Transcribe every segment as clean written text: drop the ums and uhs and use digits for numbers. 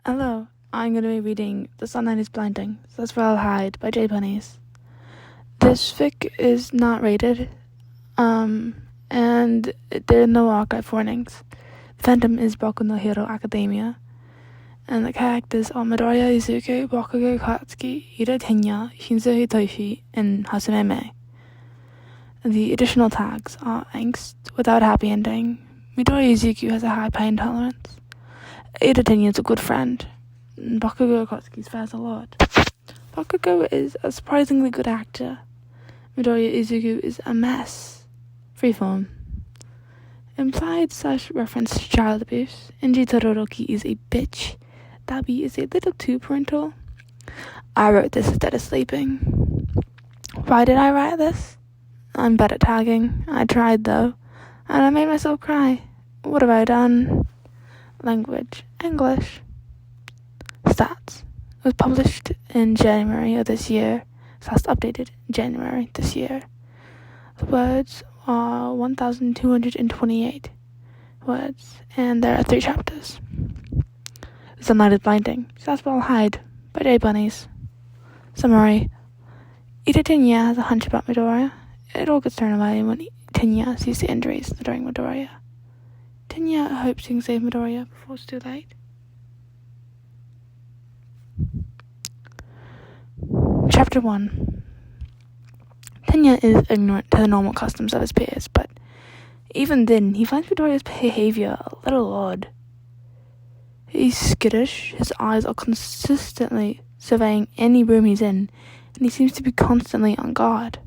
Hello, I'm going to be reading The Sunlight is Blinding, so That's Where I'll Hide by J. Bunnies. This fic is not rated, and there are no archive warnings. The Phantom is Boku no Hero Academia, and the characters are Midoriya Izuku, Bakugo Katsuki, Ida Tenya, Shinzo Hitoshi, and Hasume Mei. The additional tags are angst without happy ending. Midoriya Izuku has a high pain tolerance. Ida Tenya is a good friend. Bakugo Katsuki swears a lot. Bakugo is a surprisingly good actor. Midoriya Izuku is a mess. Freeform. Implied/reference to child abuse. Inji Todoroki is a bitch. Dabi is a little too parental. I wrote this instead of sleeping. Why did I write this? I'm bad at tagging. I tried though. And I made myself cry. What have I done? Language. English. Stats. It was published in January of this year. Last updated in January this year. The words are 1,228 words, and there are 3 chapters. The Sunlight is Blinding. So That's Where I'll Hide by J. Bunnies. Summary. Ida Tenya has a hunch about Midoriya. It all gets turned away when Tenya sees the injuries during Midoriya. Tenya hopes she can save Midoriya before it's too late. Chapter 1. Tenya is ignorant to the normal customs of his peers, but even then, he finds Midoriya's behavior a little odd. He's skittish, his eyes are consistently surveying any room he's in, and he seems to be constantly on guard.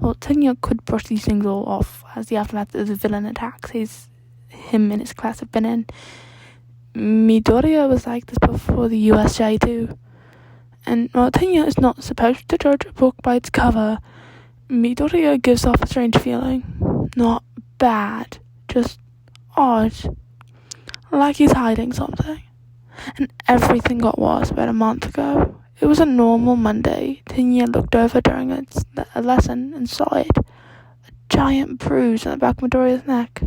Well, Tenya could brush these things all off as the aftermath of the villain attacks him and his class have been in. Midoriya was like this before the USJ too. And while Tenya is not supposed to judge a book by its cover, Midoriya gives off a strange feeling. Not bad, just odd. Like he's hiding something. And everything got worse about a month ago. It was a normal Monday. Tenya looked over during a lesson and saw it. A giant bruise on the back of Midoriya's neck.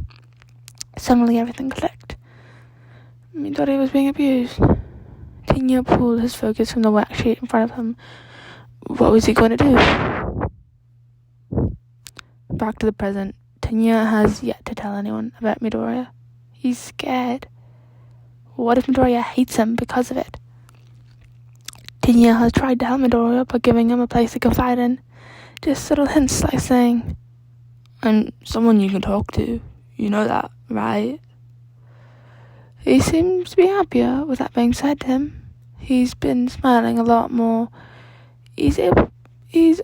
Suddenly everything clicked. Midoriya was being abused. Tenya pulled his focus from the wax sheet in front of him. What was he going to do? Back to the present. Tenya has yet to tell anyone about Midoriya. He's scared. What if Midoriya hates him because of it? Tenya has tried to help Midoriya by giving him a place to confide in. Just little hints like saying, "I'm someone you can talk to. You know that, right?" He seems to be happier with that being said to him. He's been smiling a lot more. He's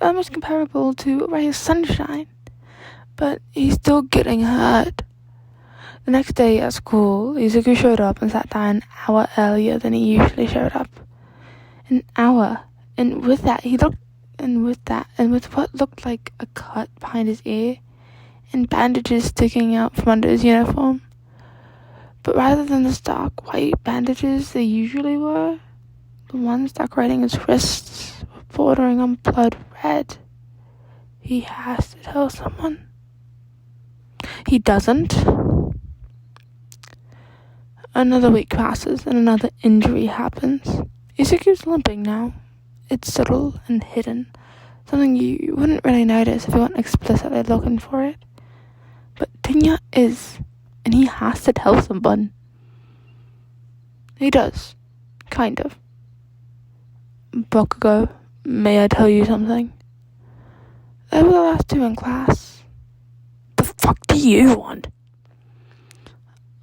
almost comparable to a ray of sunshine, but he's still getting hurt. The next day at school, Izuku showed up and sat down an hour earlier than he usually showed up. An hour, and with what looked like a cut behind his ear, and bandages sticking out from under his uniform. But rather than the stark white bandages they usually were, the ones decorating his wrists were bordering on blood red. He has to tell someone. He doesn't. Another week passes and another injury happens. Izuku's limping now. It's subtle and hidden, something you wouldn't really notice if you weren't explicitly looking for it. But Tenya is, and he has to tell someone. He does, kind of. Bakugo, may I tell you something? They were the last 2 in class. The fuck do you want?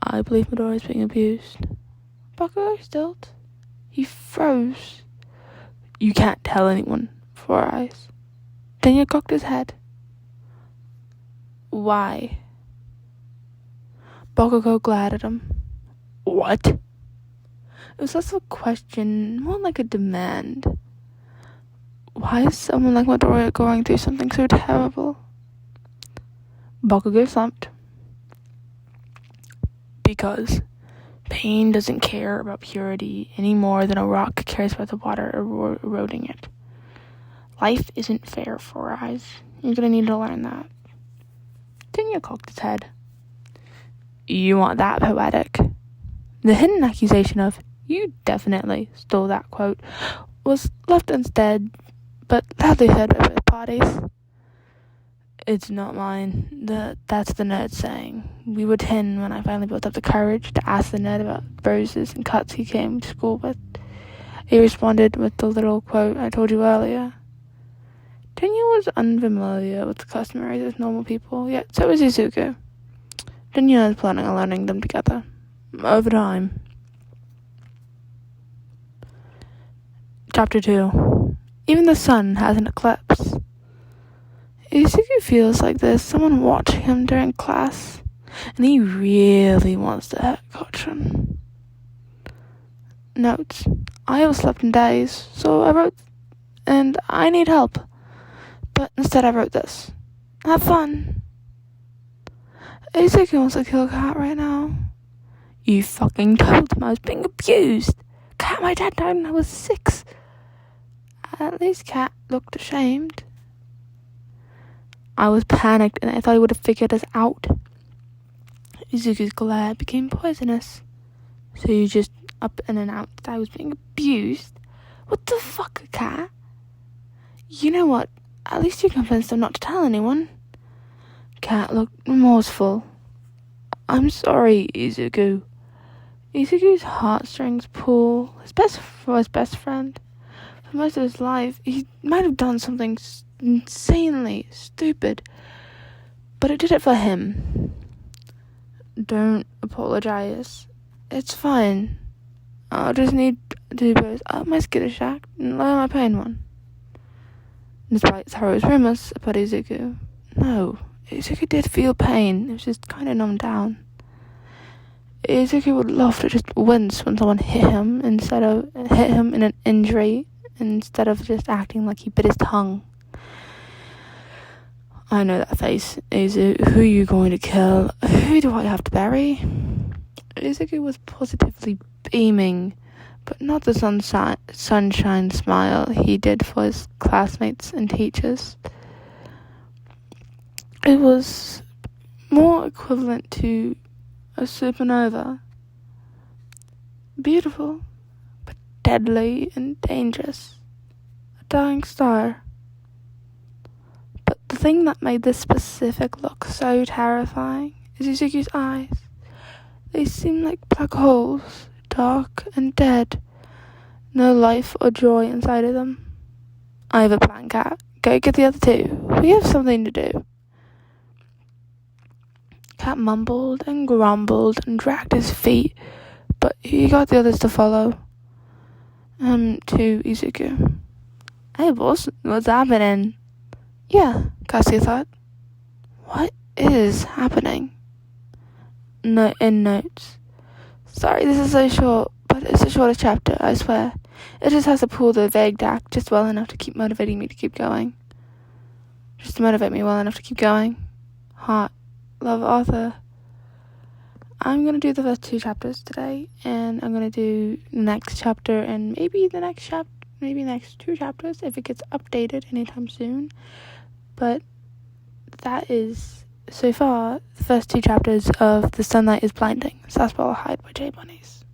I believe Midoriya is being abused. Bakugo stilled. He froze. You can't tell anyone. 4 eyes. Tenya cocked his head. Why? Bakugo glared at him. What? It was less of a question, more like a demand. Why is someone like Midoriya going through something so terrible? Bakugo slumped. Because pain doesn't care about purity any more than a rock cares about the water eroding it. Life isn't fair, 4 eyes. You're gonna need to learn that. Tenya cocked his head. You want that poetic? The hidden accusation of You definitely stole that quote. Was left instead, but loudly heard at both parties. It's not mine. That's the nerd saying. We were 10 when I finally built up the courage to ask the nerd about bruises and cuts he came to school with. He responded with the little quote I told you earlier. Tenya was unfamiliar with the customaries as normal people, yet so was Izuku. Tenya is planning on learning them together. Over time. Chapter 2. Even the sun has an eclipse. Izuku feels like there's someone watching him during class, and he really wants to hurt Gotchan. Notes. I haven't slept in days, so I wrote, and I need help. But instead I wrote this. Have fun. Izuku wants to kill a cat right now. You fucking told him I was being abused. Cat, my dad died when I was 6. At least Cat looked ashamed. I was panicked and I thought he would have figured us out. Izuku's glare became poisonous. So you just up and announced that I was being abused? What the fuck, Cat? You know what? At least you convinced him not to tell anyone. Cat looked remorseful. I'm sorry, Izuku. Izuku's heartstrings pull for his best friend. For most of his life, he might have done something insanely stupid, but it did it for him. Don't apologize. It's fine. I'll just need to both up my skittish act and lower my pain one. Despite Haru's rumors about Izuku, no, Izuku did feel pain. It was just kind of numbed down. Izuku would love to just wince when someone hit him in an injury instead of just acting like he bit his tongue. I know that face. Izuku, who are you going to kill? Who do I have to bury? Izuku was positively beaming, but not the sunshine smile he did for his classmates and teachers. It was more equivalent to a supernova. Beautiful, but deadly and dangerous. A dying star. But the thing that made this specific look so terrifying is Izuku's eyes. They seemed like black holes, dark and dead. No life or joy inside of them. I have a plan, Cat. Go get the other two. We have something to do. Cat mumbled and grumbled and dragged his feet, but he got the others to follow. To Izuku. Hey boss, what's happening? Yeah, Cassie thought. What is happening? No, in notes. Sorry, this is so short, but it's the shortest chapter, I swear. It just has to pull the vague act just well enough to keep motivating me to keep going. Just to motivate me well enough to keep going. Heart. Love, Arthur. I'm going to do the first 2 chapters today, and I'm going to do the next chapter and maybe the next 2 chapters if it gets updated anytime soon. But that is, so far, the first 2 chapters of The Sunlight is Blinding, Sarsaparilla Hide by J Bunnies.